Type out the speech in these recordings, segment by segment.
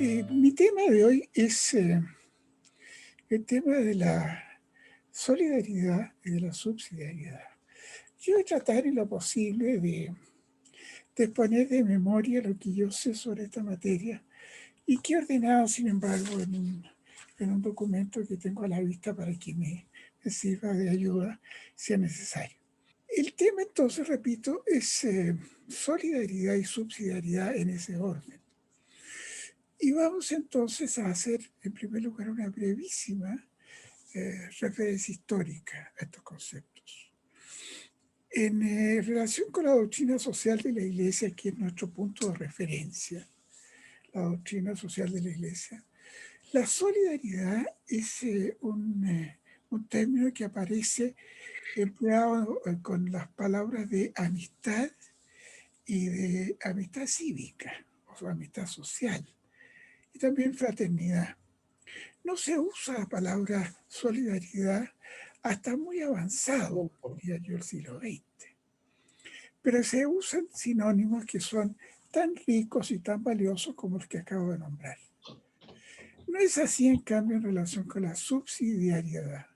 Mi tema de hoy es el tema de la solidaridad y de la subsidiariedad. Yo voy a tratar en lo posible de poner de memoria lo que yo sé sobre esta materia y que he ordenado, sin embargo, en un documento que tengo a la vista para que me sirva de ayuda si es necesario. El tema, entonces, repito, es solidaridad y subsidiariedad en ese orden. Y vamos entonces a hacer, en primer lugar, una brevísima referencia histórica a estos conceptos. En relación con la doctrina social de la Iglesia, que es nuestro punto de referencia, la doctrina social de la Iglesia, la solidaridad es un término que aparece empleado con las palabras de amistad y de amistad cívica, o sea, amistad social, y también fraternidad. No se usa la palabra solidaridad hasta muy avanzado, diría yo, el siglo XX. Pero se usan sinónimos que son tan ricos y tan valiosos como los que acabo de nombrar. No es así, en cambio, en relación con la subsidiariedad.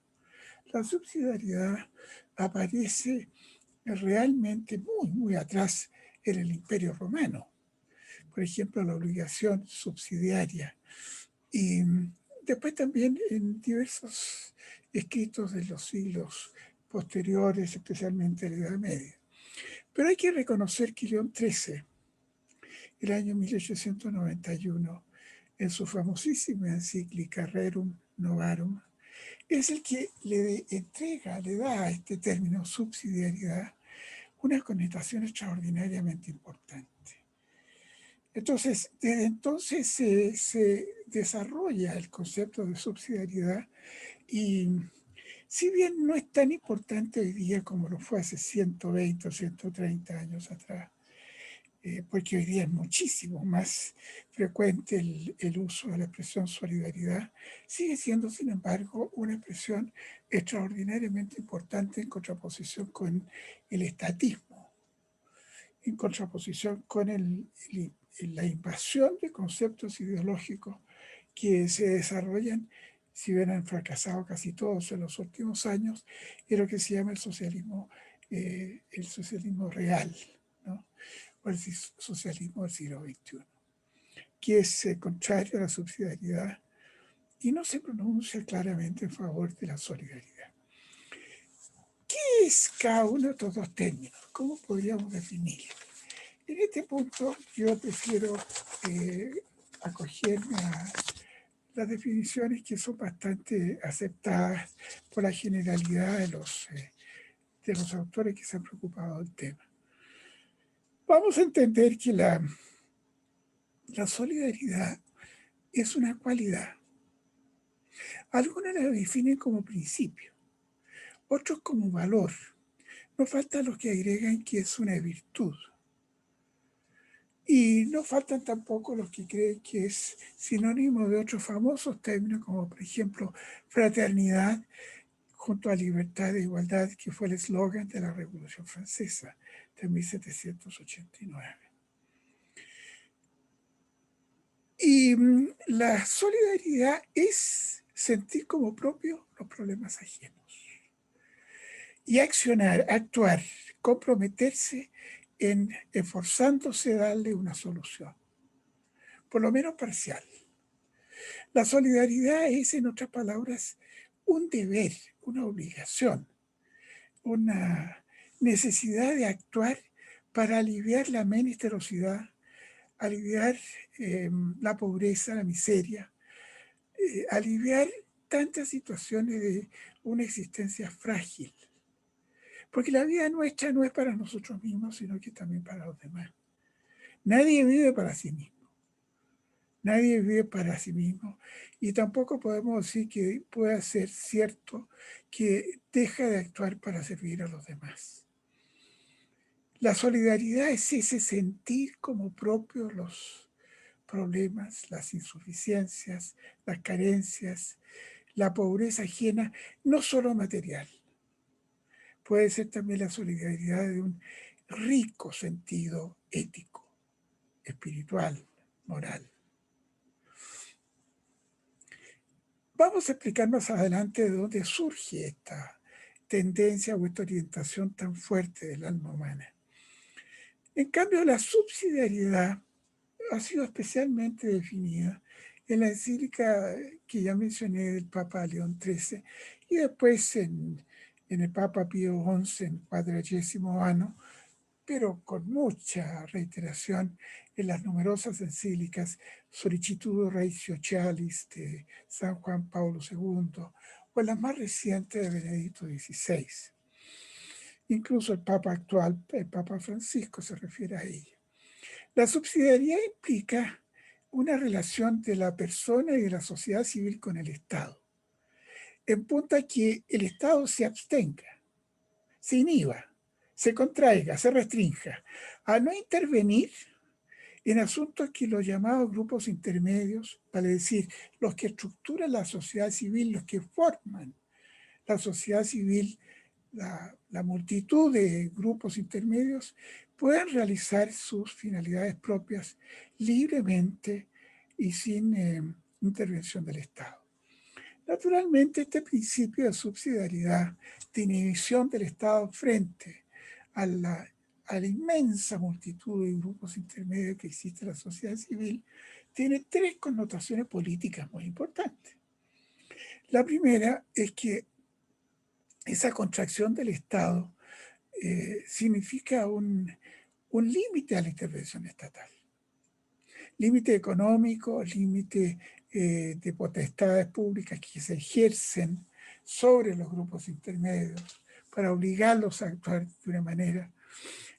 La subsidiariedad aparece realmente muy, muy atrás en el Imperio Romano. Por ejemplo, la obligación subsidiaria. Y después también en diversos escritos de los siglos posteriores, especialmente en la Edad Media. Pero hay que reconocer que León XIII, el año 1891, en su famosísima encíclica Rerum Novarum, es el que le da a este término subsidiariedad una connotación extraordinariamente importante. Entonces, desde entonces se desarrolla el concepto de subsidiariedad y si bien no es tan importante hoy día como lo fue hace 120 o 130 años atrás, porque hoy día es muchísimo más frecuente el uso de la expresión solidaridad, sigue siendo, sin embargo, una expresión extraordinariamente importante en contraposición con el estatismo, en contraposición con la invasión de conceptos ideológicos que se desarrollan, si bien han fracasado casi todos en los últimos años, en lo que se llama el socialismo real, ¿no? O el socialismo del siglo XXI, que es contrario a la subsidiariedad y no se pronuncia claramente en favor de la solidaridad. ¿Qué es cada uno de estos dos términos? ¿Cómo podríamos definirlo? En este punto yo prefiero acogerme a las definiciones que son bastante aceptadas por la generalidad de los autores que se han preocupado del tema. Vamos a entender que la solidaridad es una cualidad. Algunos la definen como principio, otros como valor. No faltan los que agregan que es una virtud. Y no faltan tampoco los que creen que es sinónimo de otros famosos términos, como por ejemplo fraternidad junto a libertad e igualdad, que fue el eslogan de la Revolución Francesa de 1789. Y la solidaridad es sentir como propio los problemas ajenos. Y accionar, actuar, comprometerse en esforzándose a darle una solución, por lo menos parcial. La solidaridad es, en otras palabras, un deber, una obligación, una necesidad de actuar para aliviar la menesterosidad, aliviar la pobreza, la miseria, aliviar tantas situaciones de una existencia frágil. Porque la vida nuestra no es para nosotros mismos, sino que también para los demás. Nadie vive para sí mismo. Nadie vive para sí mismo. Y tampoco podemos decir que pueda ser cierto que deja de actuar para servir a los demás. La solidaridad es ese sentir como propios los problemas, las insuficiencias, las carencias, la pobreza ajena, no solo material. Puede ser también la solidaridad de un rico sentido ético, espiritual, moral. Vamos a explicar más adelante de dónde surge esta tendencia o esta orientación tan fuerte del alma humana. En cambio, la subsidiariedad ha sido especialmente definida en la encíclica que ya mencioné del Papa León XIII y después en el Papa Pío XI en 40º año, pero con mucha reiteración en las numerosas encíclicas Sollicitudo Ratio Socialis de San Juan Pablo II o en las más recientes de Benedicto XVI. Incluso el Papa actual, el Papa Francisco, se refiere a ella. La subsidiariedad implica una relación de la persona y de la sociedad civil con el Estado, en punto a que el Estado se abstenga, se inhiba, se contraiga, se restrinja, a no intervenir en asuntos que los llamados grupos intermedios, vale decir, los que estructuran la sociedad civil, los que forman la sociedad civil, la multitud de grupos intermedios, puedan realizar sus finalidades propias libremente y sin intervención del Estado. Naturalmente, este principio de subsidiariedad, de inhibición del Estado frente a la inmensa multitud de grupos intermedios que existe en la sociedad civil, tiene tres connotaciones políticas muy importantes. La primera es que esa contracción del Estado significa un límite a la intervención estatal. Límite económico, límite de potestades públicas que se ejercen sobre los grupos intermedios para obligarlos a actuar de una manera.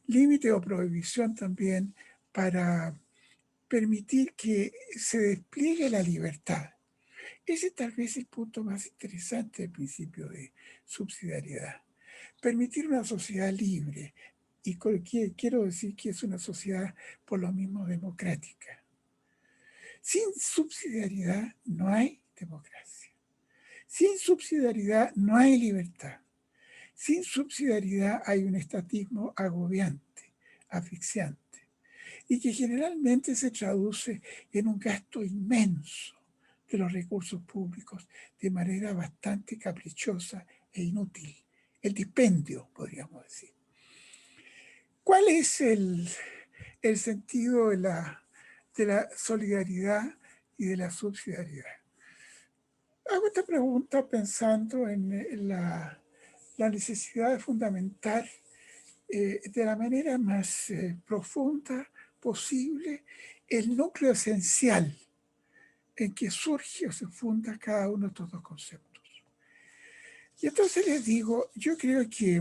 Límite o prohibición también para permitir que se despliegue la libertad. Ese tal vez es el punto más interesante del principio de subsidiariedad. Permitir una sociedad libre, y quiero decir que es una sociedad por lo mismo democrática. Sin subsidiariedad no hay democracia. Sin subsidiariedad no hay libertad. Sin subsidiariedad hay un estatismo agobiante, asfixiante, y que generalmente se traduce en un gasto inmenso de los recursos públicos de manera bastante caprichosa e inútil. El dispendio, podríamos decir. ¿Cuál es el sentido de la solidaridad y de la subsidiariedad? Hago esta pregunta pensando en la necesidad de fundamentar de la manera más profunda posible el núcleo esencial en que surge o se funda cada uno de estos dos conceptos. Y entonces les digo, yo creo que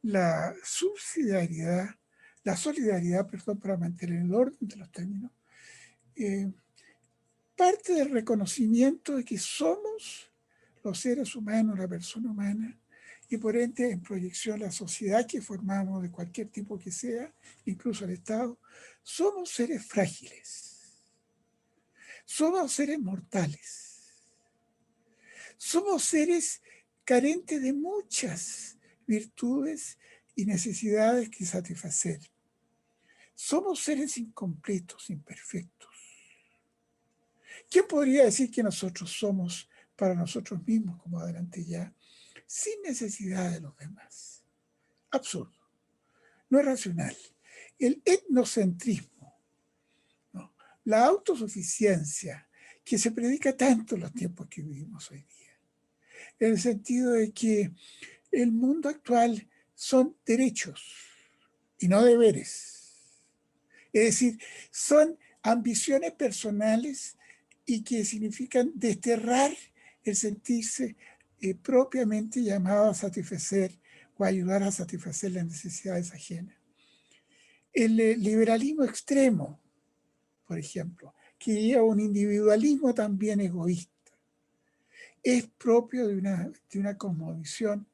la subsidiariedad, la solidaridad, perdón, para mantener el orden de los términos, parte del reconocimiento de que somos los seres humanos, la persona humana, y por ende en proyección la sociedad que formamos de cualquier tipo que sea, incluso el Estado, somos seres frágiles, somos seres mortales, somos seres carentes de muchas virtudes y necesidades que satisfacer. Somos seres incompletos, imperfectos. ¿Quién podría decir que nosotros somos para nosotros mismos, como adelante ya, sin necesidad de los demás? Absurdo. No es racional. El etnocentrismo, ¿no? La autosuficiencia que se predica tanto en los tiempos que vivimos hoy día, en el sentido de que el mundo actual son derechos y no deberes. Es decir, son ambiciones personales y que significan desterrar el sentirse propiamente llamado a satisfacer o ayudar a satisfacer las necesidades ajenas. El liberalismo extremo, por ejemplo, que lleva un individualismo también egoísta, es propio de una cosmovisión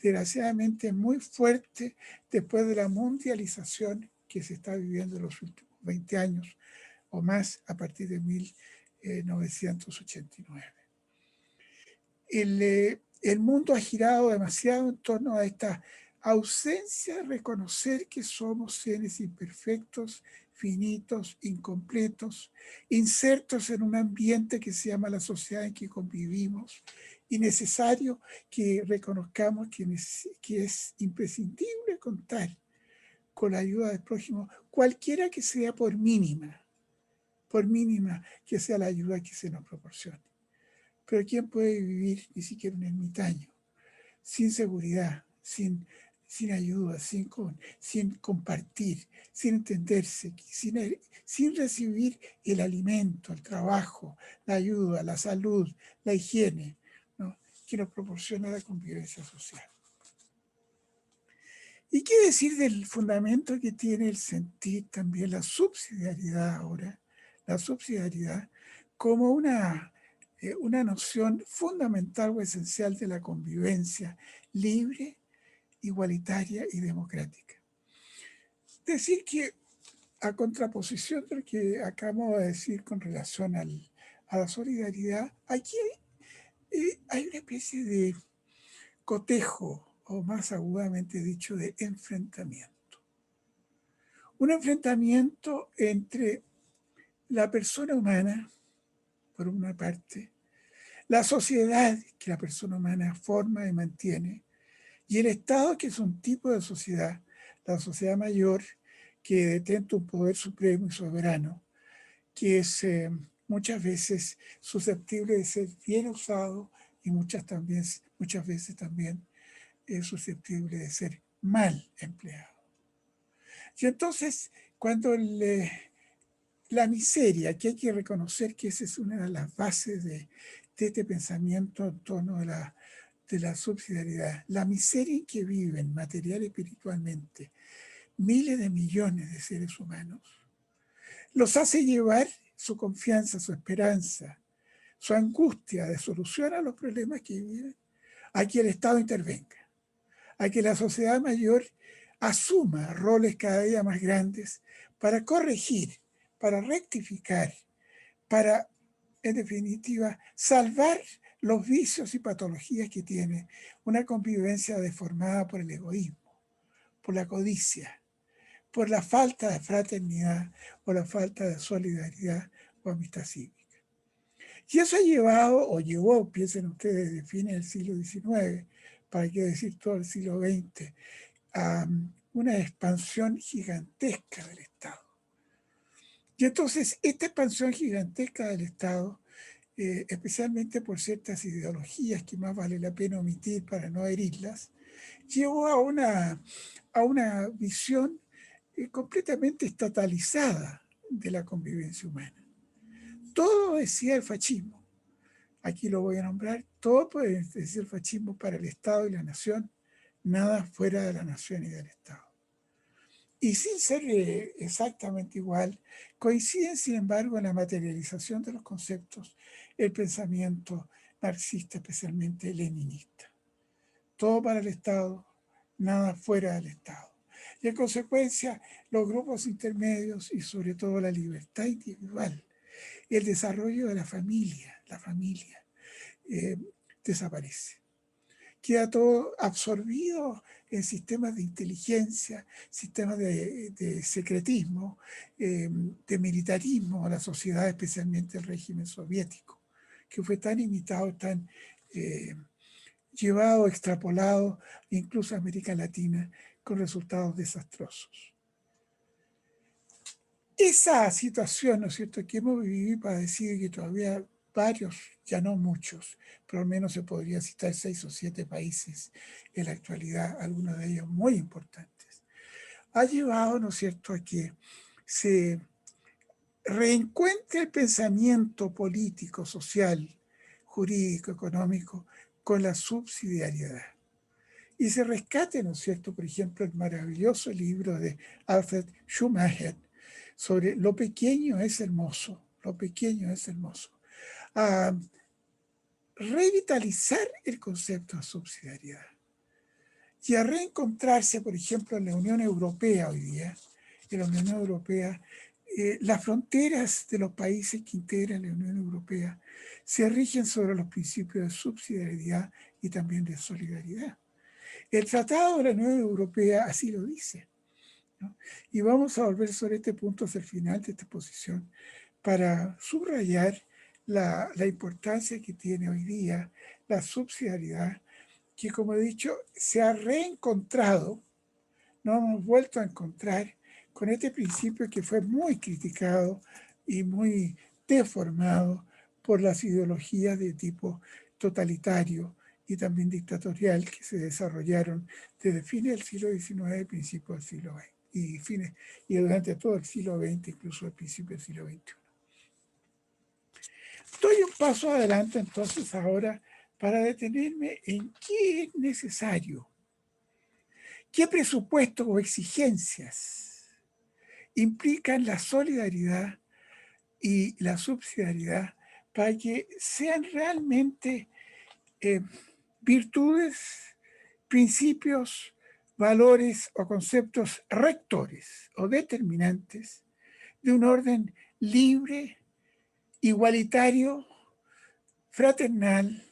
desgraciadamente muy fuerte después de la mundialización que se está viviendo en los últimos 20 años o más a partir de 1989. El mundo ha girado demasiado en torno a esta ausencia de reconocer que somos seres imperfectos, finitos, incompletos, insertos en un ambiente que se llama la sociedad en que convivimos, y necesario que reconozcamos que es imprescindible contar con la ayuda del prójimo, cualquiera que sea, por mínima que sea la ayuda que se nos proporcione. Pero ¿quién puede vivir ni siquiera un ermitaño sin seguridad, sin ayuda, sin compartir, sin entenderse, sin recibir el alimento, el trabajo, la ayuda, la salud, la higiene, ¿no?, que nos proporciona la convivencia social? ¿Y qué decir del fundamento que tiene el sentir también la subsidiariedad ahora? La subsidiariedad como una noción fundamental o esencial de la convivencia libre, igualitaria y democrática. Decir que, a contraposición de lo que acabo de decir con relación a la solidaridad, aquí hay una especie de cotejo, o más agudamente dicho, de enfrentamiento. Un enfrentamiento entre la persona humana, por una parte, la sociedad que la persona humana forma y mantiene, y el Estado, que es un tipo de sociedad, la sociedad mayor, que detenta un poder supremo y soberano, que es muchas veces susceptible de ser bien usado y muchas veces también es susceptible de ser mal empleado. Y entonces, cuando la miseria, que hay que reconocer que esa es una de las bases de este pensamiento en torno de la subsidiariedad, la miseria en que viven material y espiritualmente miles de millones de seres humanos, los hace llevar su confianza, su esperanza, su angustia de solución a los problemas que viven, a que el Estado intervenga, a que la sociedad mayor asuma roles cada día más grandes para corregir, para rectificar, para, en definitiva, salvar los vicios y patologías que tiene una convivencia deformada por el egoísmo, por la codicia, por la falta de fraternidad o la falta de solidaridad o amistad cívica. Y eso ha llevado, o llevó, piensen ustedes, de fines del siglo XIX, para qué decir todo el siglo XX, a una expansión gigantesca del Estado. Y entonces, esta expansión gigantesca del Estado, especialmente por ciertas ideologías que más vale la pena omitir para no herirlas, llevó a una visión completamente estatalizada de la convivencia humana. Todo decía el fascismo. Aquí lo voy a nombrar. Todo puede decir el fascismo para el Estado y la nación, nada fuera de la nación y del Estado. Y sin ser exactamente igual, coinciden, sin embargo, en la materialización de los conceptos el pensamiento marxista, especialmente leninista. Todo para el Estado, nada fuera del Estado. Y en consecuencia, los grupos intermedios y sobre todo la libertad individual, el desarrollo de la familia desaparece. Queda todo absorbido en sistemas de inteligencia, sistemas de secretismo, de militarismo a la sociedad, especialmente el régimen soviético, que fue tan imitado, tan llevado, extrapolado, incluso a América Latina, con resultados desastrosos. Esa situación, ¿no es cierto?, que hemos vivido y padecido, y que todavía varios, ya no muchos, pero al menos se podría citar 6 o 7 países en la actualidad, algunos de ellos muy importantes, ha llevado, ¿no es cierto?, a que se reencuentre el pensamiento político, social, jurídico, económico, con la subsidiariedad. Y se rescate, ¿no es cierto?, por ejemplo, el maravilloso libro de Alfred Schumacher sobre lo pequeño es hermoso, lo pequeño es hermoso. A revitalizar el concepto de subsidiariedad y a reencontrarse, por ejemplo, en la Unión Europea hoy día, en la Unión Europea, las fronteras de los países que integran la Unión Europea se rigen sobre los principios de subsidiariedad y también de solidaridad. El Tratado de la Unión Europea así lo dice, ¿no? Y vamos a volver sobre este punto hacia el final de esta exposición para subrayar la importancia que tiene hoy día la subsidiariedad, que como he dicho, se ha reencontrado, nos hemos vuelto a encontrar con este principio que fue muy criticado y muy deformado por las ideologías de tipo totalitario y también dictatorial que se desarrollaron desde fines del siglo XIX y principios del siglo XX, y durante todo el siglo XX, incluso el principio del siglo XXI. Doy un paso adelante entonces ahora para detenerme en qué es necesario, qué presupuestos o exigencias implican la solidaridad y la subsidiariedad para que sean realmente virtudes, principios, valores o conceptos rectores o determinantes de un orden libre, igualitario, fraternal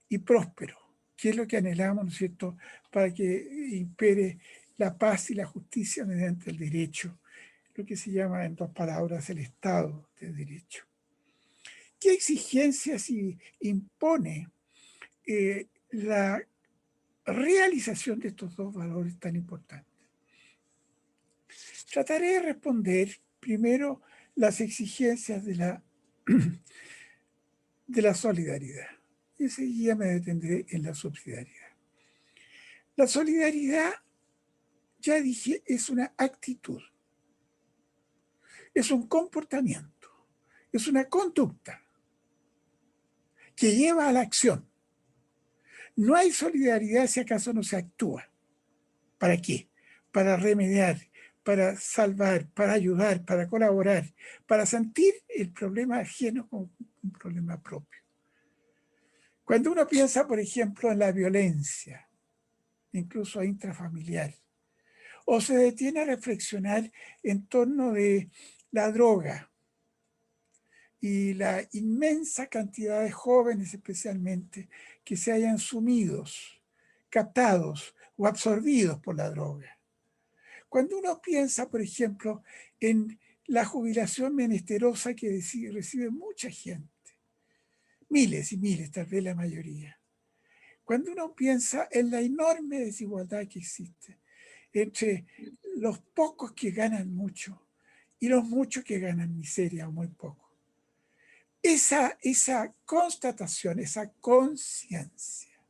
y próspero, que es lo que anhelamos, ¿no es cierto?, para que impere la paz y la justicia mediante el derecho, lo que se llama, en dos palabras, el Estado de Derecho. ¿Qué exigencias impone la realización de estos dos valores tan importantes? Trataré de responder primero las exigencias de la solidaridad. Y enseguida me detendré en la subsidiariedad. La solidaridad, ya dije, es una actitud, es un comportamiento, es una conducta que lleva a la acción. No hay solidaridad si acaso no se actúa. ¿Para qué? Para remediar, para salvar, para ayudar, para colaborar, para sentir el problema ajeno como un problema propio. Cuando uno piensa, por ejemplo, en la violencia, incluso intrafamiliar, o se detiene a reflexionar en torno de la droga y la inmensa cantidad de jóvenes especialmente que se hayan sumidos, captados o absorbidos por la droga. Cuando uno piensa, por ejemplo, en la jubilación menesterosa que recibe mucha gente, miles y miles, tal vez la mayoría. Cuando uno piensa en la enorme desigualdad que existe entre los pocos que ganan mucho y los muchos que ganan miseria o muy poco. Esa constatación, esa conciencia,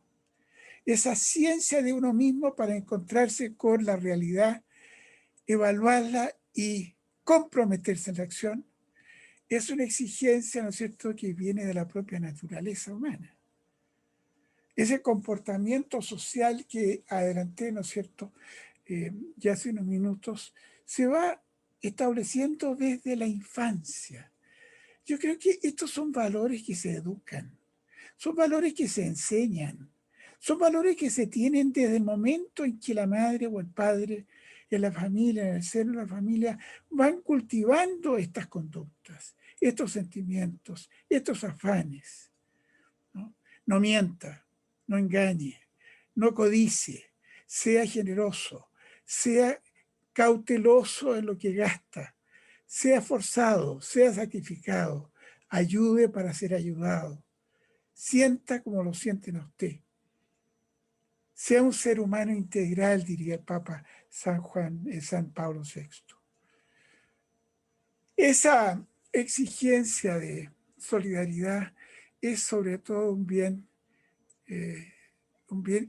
esa ciencia de uno mismo para encontrarse con la realidad, evaluarla y comprometerse en la acción, es una exigencia, ¿no es cierto?, que viene de la propia naturaleza humana. Ese comportamiento social que adelanté, ¿no es cierto?, ya hace unos minutos, se va estableciendo desde la infancia. Yo creo que estos son valores que se educan, son valores que se enseñan, son valores que se tienen desde el momento en que la madre o el padre en la familia, en el seno de la familia, van cultivando estas conductas, estos sentimientos, estos afanes. ¿No? No mienta, no engañe, no codicie, sea generoso, sea cauteloso en lo que gasta, sea forzado, sea sacrificado, ayude para ser ayudado, sienta como lo sienten a usted. Sea un ser humano integral, diría el Papa San Pablo VI. Esa exigencia de solidaridad es sobre todo un bien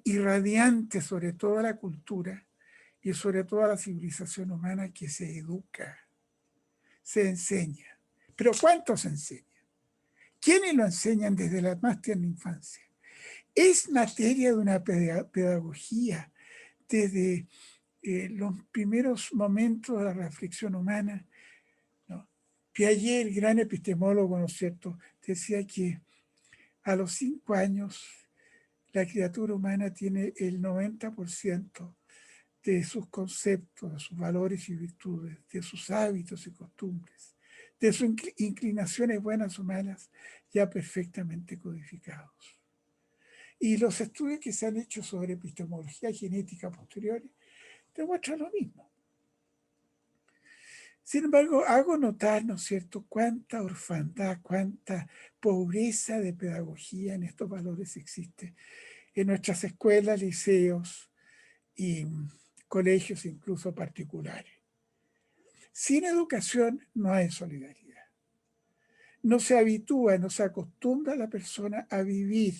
irradiante sobre toda la cultura y sobre toda la civilización humana que se educa, se enseña. Pero ¿cuánto se enseña? ¿Quiénes lo enseñan desde la más tierna infancia? Es materia de una pedagogía desde los primeros momentos de la reflexión humana, ¿no? Piaget, el gran epistemólogo, ¿no es cierto?, decía que a los 5 años la criatura humana tiene el 90% de sus conceptos, de sus valores y virtudes, de sus hábitos y costumbres, de sus inclinaciones buenas o malas, ya perfectamente codificados. Y los estudios que se han hecho sobre epistemología genética posteriores demuestran lo mismo. Sin embargo, hago notar, ¿no es cierto?, cuánta orfandad, cuánta pobreza de pedagogía en estos valores existe en nuestras escuelas, liceos y colegios incluso particulares. Sin educación no hay solidaridad. No se habitúa, no se acostumbra a la persona a vivir,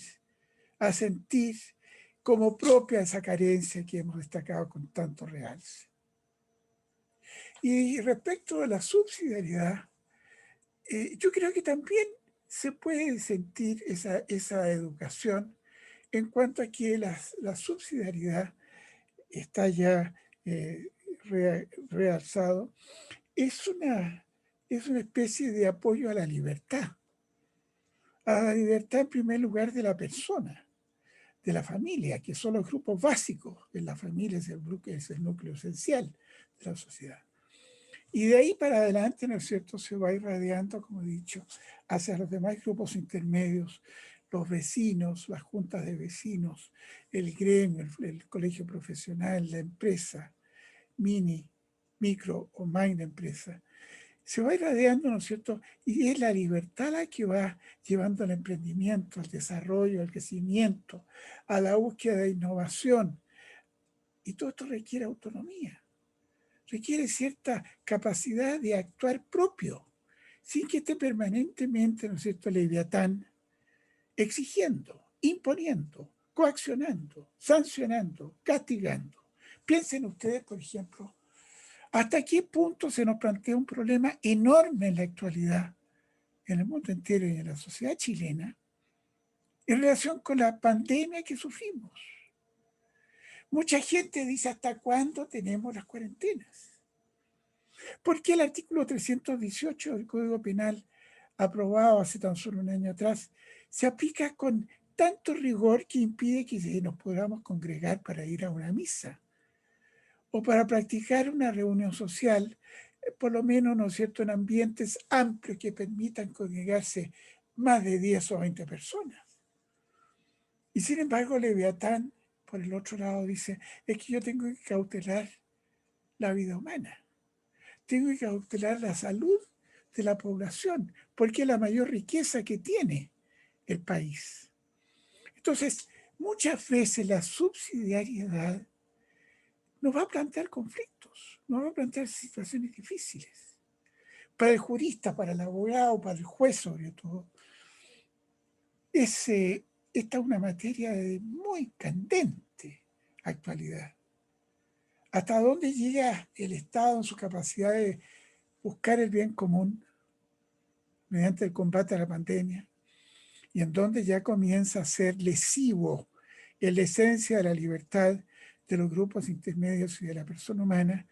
a sentir como propia esa carencia que hemos destacado con tanto realce. Y respecto a la subsidiariedad, yo creo que también se puede sentir esa educación en cuanto a que la subsidiariedad está ya realzado, es una especie de apoyo a la libertad en primer lugar de la persona, de la familia, que son los grupos básicos en la familia, es el núcleo esencial de la sociedad. Y de ahí para adelante, ¿no es cierto?, se va irradiando, como he dicho, hacia los demás grupos intermedios, los vecinos, las juntas de vecinos, el gremio, el colegio profesional, la empresa, mini, micro o minor empresa. Se va irradiando, ¿no es cierto? Y es la libertad la que va llevando al emprendimiento, al desarrollo, al crecimiento, a la búsqueda de innovación. Y todo esto requiere autonomía, requiere cierta capacidad de actuar propio, sin que esté permanentemente, ¿no es cierto?, Leviatán, exigiendo, imponiendo, coaccionando, sancionando, castigando. Piensen ustedes, por ejemplo, hasta qué punto se nos plantea un problema enorme en la actualidad, en el mundo entero y en la sociedad chilena, en relación con la pandemia que sufrimos. Mucha gente dice, ¿hasta cuándo tenemos las cuarentenas? Porque el artículo 318 del Código Penal, aprobado hace tan solo un año atrás, se aplica con tanto rigor que impide que nos podamos congregar para ir a una misa o para practicar una reunión social, por lo menos, ¿no es cierto?, en ambientes amplios que permitan congregarse más de 10 o 20 personas. Y sin embargo, Leviatán, por el otro lado, dice, es que yo tengo que cautelar la vida humana. Tengo que cautelar la salud de la población, porque es la mayor riqueza que tiene el país. Entonces, muchas veces la subsidiariedad nos va a plantear conflictos, nos va a plantear situaciones difíciles. Para el jurista, para el abogado, para el juez sobre todo, esta es una materia de muy candente actualidad. ¿Hasta dónde llega el Estado en su capacidad de buscar el bien común mediante el combate a la pandemia? Y en donde ya comienza a ser lesivo en la esencia de la libertad de los grupos intermedios y de la persona humana,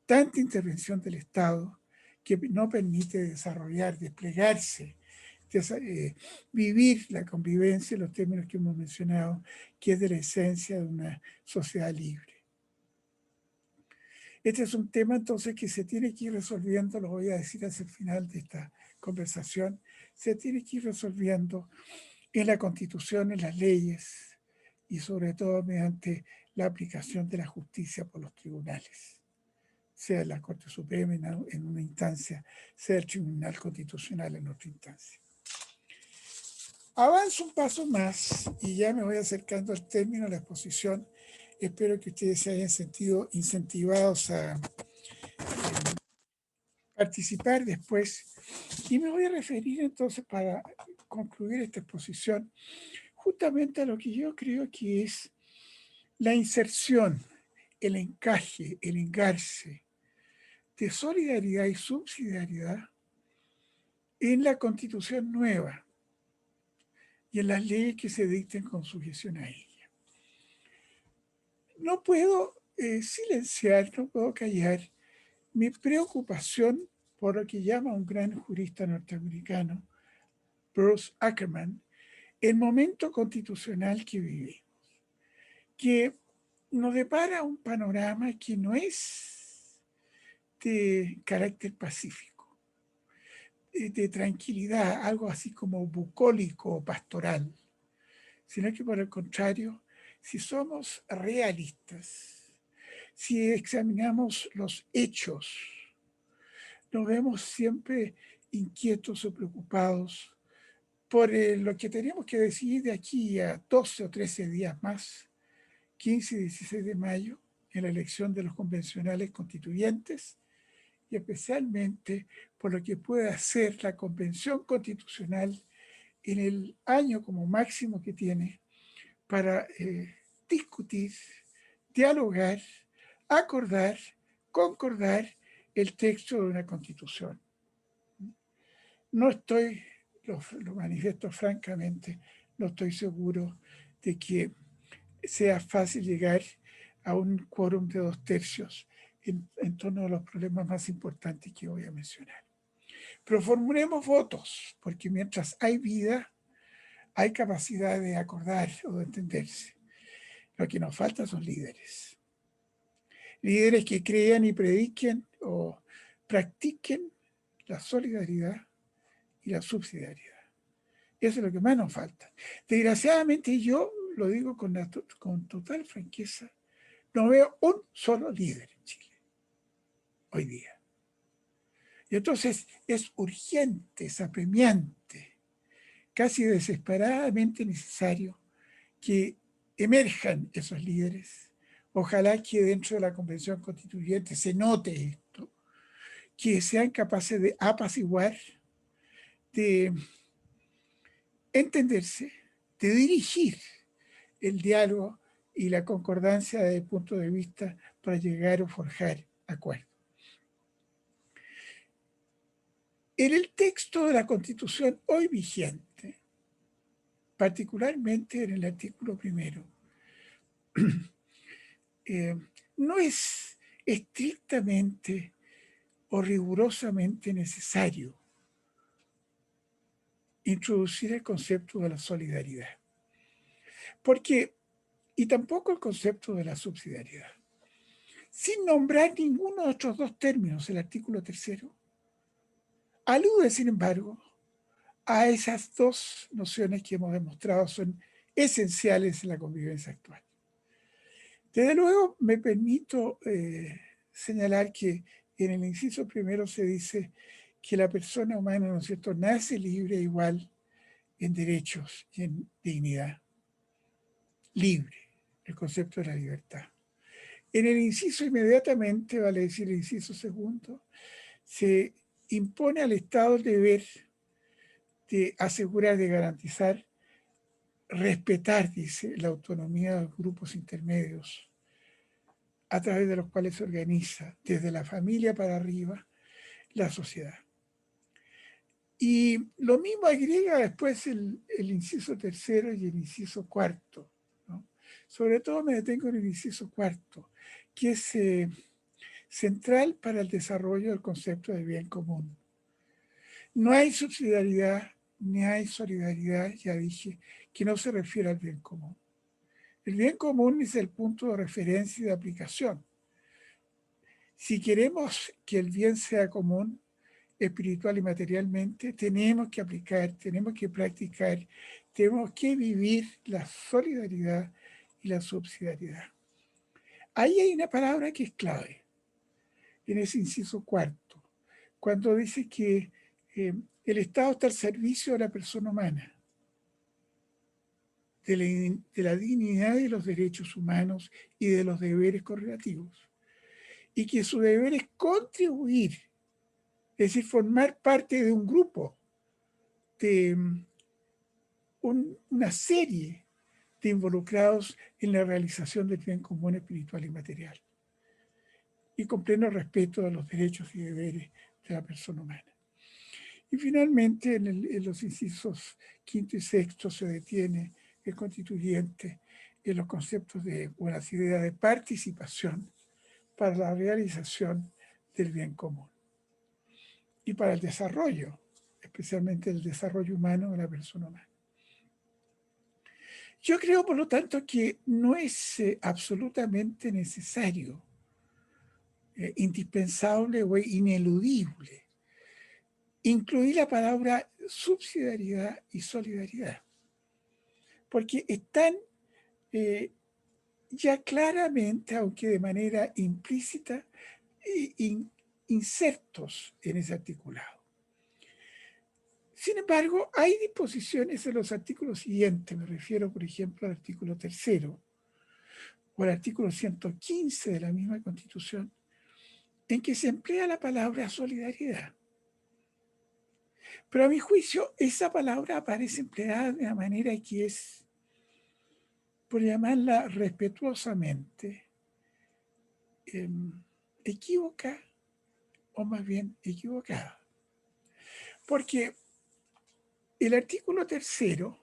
tanta intervención del Estado que no permite desarrollar, desplegarse, vivir la convivencia en los términos que hemos mencionado, que es de la esencia de una sociedad libre. Este es un tema entonces que se tiene que ir resolviendo, lo voy a decir hacia el final de esta conversación, se tiene que ir resolviendo en la Constitución, en las leyes y sobre todo mediante la aplicación de la justicia por los tribunales, sea la Corte Suprema en una instancia, sea el Tribunal Constitucional en otra instancia. Avanzo un paso más y ya me voy acercando al término de la exposición. Espero que ustedes se hayan sentido incentivados a participar después. Y me voy a referir entonces, para concluir esta exposición, justamente a lo que yo creo que es la inserción, el encaje, el engarce de solidaridad y subsidiariedad en la Constitución nueva y en las leyes que se dicten con sujeción a ella. No puedo silenciar, no puedo callar mi preocupación por lo que llama un gran jurista norteamericano, Bruce Ackerman, el momento constitucional que vivimos, que nos depara un panorama que no es de carácter pacífico, de tranquilidad, algo así como bucólico o pastoral, sino que por el contrario, si somos realistas, si examinamos los hechos, nos vemos siempre inquietos o preocupados por lo que tenemos que decidir de aquí a 12 o 13 días más, 15 y 16 de mayo, en la elección de los convencionales constituyentes, y especialmente por lo que puede hacer la Convención Constitucional en el año como máximo que tiene para discutir, dialogar, acordar, concordar el texto de una constitución. No estoy, lo manifiesto francamente, no estoy seguro de que sea fácil llegar a un quórum de 2/3 en torno a los problemas más importantes que voy a mencionar. Pero formulemos votos, porque mientras hay vida, hay capacidad de acordar o de entenderse. Lo que nos falta son líderes. Líderes que crean y prediquen o practiquen la solidaridad y la subsidiariedad. Eso es lo que más nos falta. Desgraciadamente, yo lo digo con total franqueza, no veo un solo líder en Chile hoy día. Y entonces es urgente, es apremiante, casi desesperadamente necesario que emerjan esos líderes. Ojalá que dentro de la Convención Constituyente se note esto, que sean capaces de apaciguar, de entenderse, de dirigir el diálogo y la concordancia de punto de vista para llegar o forjar acuerdos. En el texto de la Constitución hoy vigente, particularmente en el artículo 1, no es estrictamente o rigurosamente necesario introducir el concepto de la solidaridad. Porque, y tampoco el concepto de la subsidiariedad. Sin nombrar ninguno de estos dos términos, el artículo 3 alude, sin embargo, a esas dos nociones que hemos demostrado son esenciales en la convivencia actual. Desde luego, me permito señalar que en el inciso 1 se dice que la persona humana, ¿no es cierto?, nace libre e igual en derechos y en dignidad. Libre, el concepto de la libertad. En el inciso inmediatamente, vale decir el inciso 2, se impone al Estado el deber de asegurar, de garantizar, respetar, dice, la autonomía de los grupos intermedios a través de los cuales se organiza, desde la familia para arriba, la sociedad. Y lo mismo agrega después el inciso 3 y el inciso 4, ¿no? Sobre todo me detengo en el inciso 4, que es central para el desarrollo del concepto de bien común. No hay subsidiariedad ni hay solidaridad, ya dije, que no se refiere al bien común. El bien común es el punto de referencia y de aplicación. Si queremos que el bien sea común, espiritual y materialmente, tenemos que aplicar, tenemos que practicar, tenemos que vivir la solidaridad y la subsidiariedad. Ahí hay una palabra que es clave, en ese inciso 4, cuando dice que el Estado está al servicio de la persona humana, de la dignidad y los derechos humanos y de los deberes correlativos, y que su deber es contribuir, es decir, formar parte de un grupo, de una serie de involucrados en la realización del bien común espiritual y material, y con pleno respeto a los derechos y deberes de la persona humana. Y finalmente, en los incisos 5 y 6 se detiene el constituyente en los conceptos de buenas ideas de participación para la realización del bien común y para el desarrollo, especialmente el desarrollo humano de la persona humana. Yo creo, por lo tanto, que no es absolutamente necesario, indispensable o ineludible incluir la palabra subsidiariedad y solidaridad. porque están ya claramente, aunque de manera implícita, insertos en ese articulado. Sin embargo, hay disposiciones en los artículos siguientes, me refiero, por ejemplo, al artículo 3º o al artículo 115 de la misma Constitución, en que se emplea la palabra solidaridad. Pero a mi juicio, esa palabra aparece empleada de una manera que es, por llamarla respetuosamente, equívoca o más bien equivocada. Porque el artículo 3º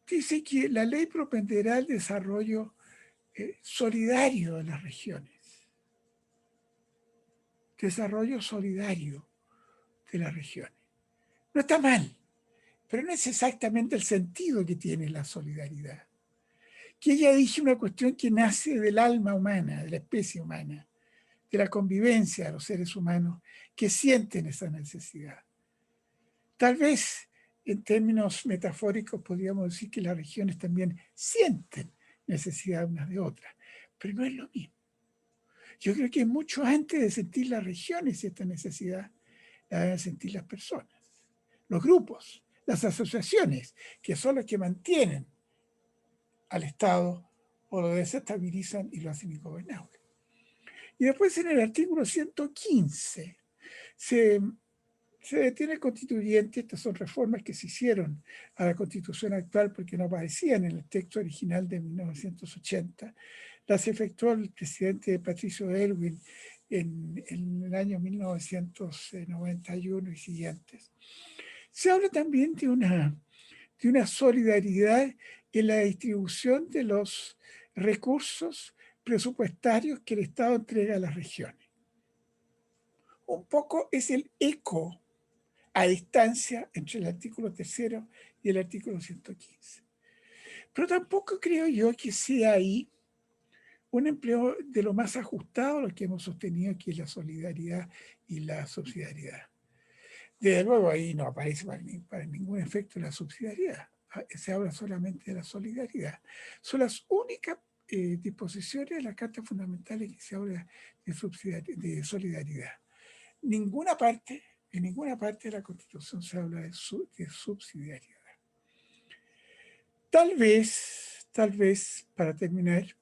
dice que la ley propenderá al desarrollo solidario de las regiones. Desarrollo solidario de las regiones. No está mal, pero no es exactamente el sentido que tiene la solidaridad. Que ella dice una cuestión que nace del alma humana, de la especie humana, de la convivencia de los seres humanos que sienten esa necesidad. Tal vez, en términos metafóricos, podríamos decir que las regiones también sienten necesidad unas de otras, pero no es lo mismo. Yo creo que mucho antes de sentir las regiones esta necesidad, la deben sentir las personas, los grupos, las asociaciones, que son los que mantienen al Estado o lo desestabilizan y lo hacen ingobernable. Y después en el artículo 115 se detiene el constituyente. Estas son reformas que se hicieron a la Constitución actual porque no aparecían en el texto original de 1980. Las efectuó el presidente Patricio Aylwin en el año 1991 y siguientes. Se habla también de una solidaridad en la distribución de los recursos presupuestarios que el Estado entrega a las regiones. Un poco es el eco a distancia entre el artículo 3º y el artículo 115. Pero tampoco creo yo que sea ahí un empleo de lo más ajustado a lo que hemos sostenido, que es la solidaridad y la subsidiariedad. Desde luego ahí no aparece para ningún efecto la subsidiariedad. Se habla solamente de la solidaridad. Son las únicas disposiciones de la Carta Fundamental en que se habla de solidaridad. En ninguna parte de la Constitución se habla de subsidiariedad. Tal vez, para terminar,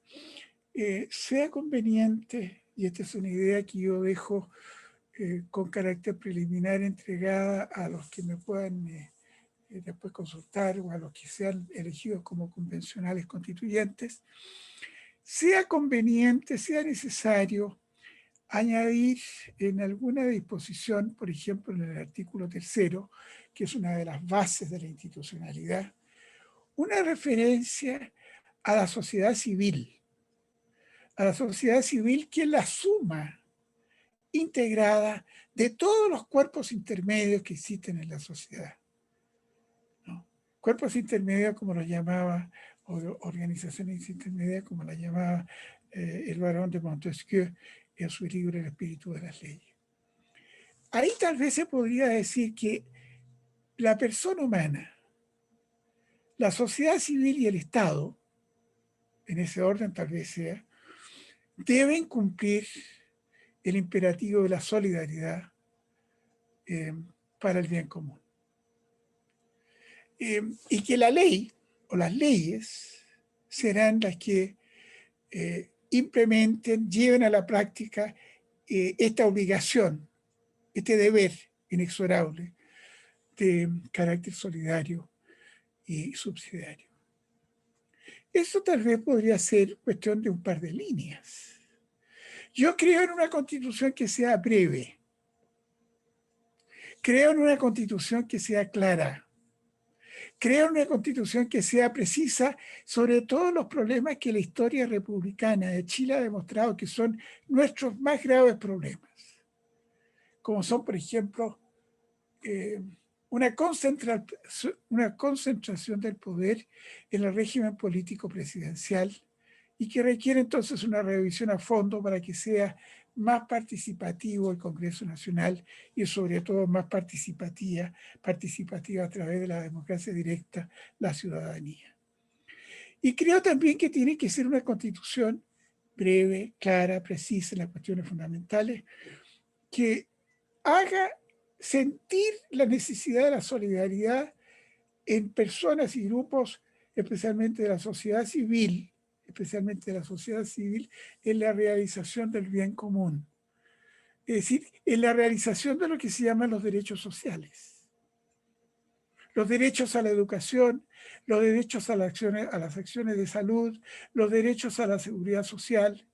sea conveniente, y esta es una idea que yo dejo con carácter preliminar entregada a los que me puedan después consultar o a los que sean elegidos como convencionales constituyentes, sea conveniente, sea necesario añadir en alguna disposición, por ejemplo en el artículo 3º, que es una de las bases de la institucionalidad, una referencia a la sociedad civil que es la suma integrada de todos los cuerpos intermedios que existen en la sociedad, ¿no? Cuerpos intermedios como los llamaba, o organizaciones intermedias como las llamaba el barón de Montesquieu en su libro El espíritu de las leyes. Ahí tal vez se podría decir que la persona humana, la sociedad civil y el Estado, en ese orden tal vez sea, deben cumplir el imperativo de la solidaridad para el bien común. Y que la ley o las leyes serán las que implementen, lleven a la práctica esta obligación, este deber inexorable de carácter solidario y subsidiario. Eso tal vez podría ser cuestión de un par de líneas. Yo creo en una constitución que sea breve. Creo en una constitución que sea clara. Creo en una constitución que sea precisa sobre todos los problemas que la historia republicana de Chile ha demostrado que son nuestros más graves problemas. Como son, por ejemplo, una concentración del poder en el régimen político presidencial y que requiere entonces una revisión a fondo para que sea más participativo el Congreso Nacional y sobre todo más participativa a través de la democracia directa, la ciudadanía. Y creo también que tiene que ser una constitución breve, clara, precisa en las cuestiones fundamentales, que haga sentir la necesidad de la solidaridad en personas y grupos, especialmente de la sociedad civil, en la realización del bien común. Es decir, en la realización de lo que se llaman los derechos sociales. Los derechos a la educación, los derechos a las acciones de salud, los derechos a la seguridad social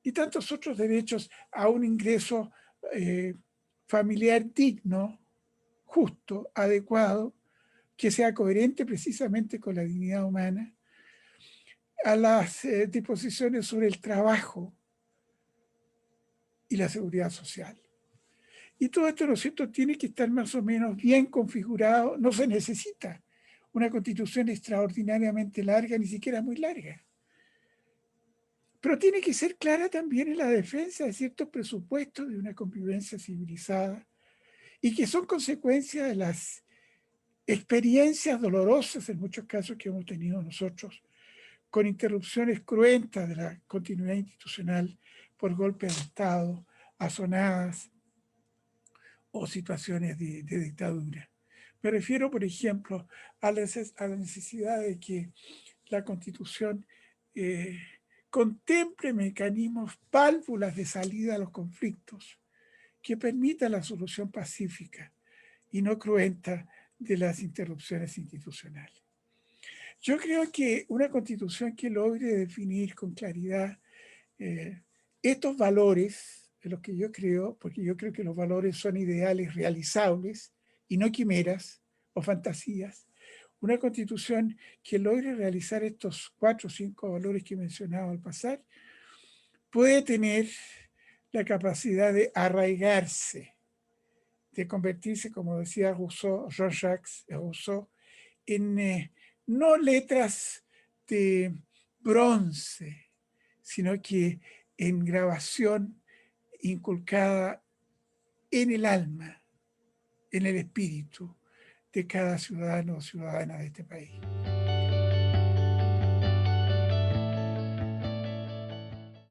y tantos otros derechos a un ingreso familiar digno, justo, adecuado, que sea coherente precisamente con la dignidad humana, a las disposiciones sobre el trabajo y la seguridad social. Y todo esto, ¿no es cierto?, tiene que estar más o menos bien configurado. No se necesita una constitución extraordinariamente larga, ni siquiera muy larga. Pero tiene que ser clara también en la defensa de ciertos presupuestos de una convivencia civilizada y que son consecuencia de las experiencias dolorosas, en muchos casos, que hemos tenido nosotros, con interrupciones cruentas de la continuidad institucional por golpes de Estado, azonadas o situaciones de dictadura. Me refiero, por ejemplo, a la necesidad de que la Constitución contemple mecanismos, válvulas de salida a los conflictos que permitan la solución pacífica y no cruenta de las interrupciones institucionales. Yo creo que una Constitución que logre definir con claridad estos valores, de los que yo creo, porque yo creo que los valores son ideales realizables y no quimeras o fantasías, una Constitución que logre realizar estos 4 o 5 valores que he mencionado al pasar, puede tener la capacidad de arraigarse, de convertirse, como decía Rousseau, Jean-Jacques Rousseau, en no letras de bronce, sino que en grabación inculcada en el alma, en el espíritu de cada ciudadano o ciudadana de este país.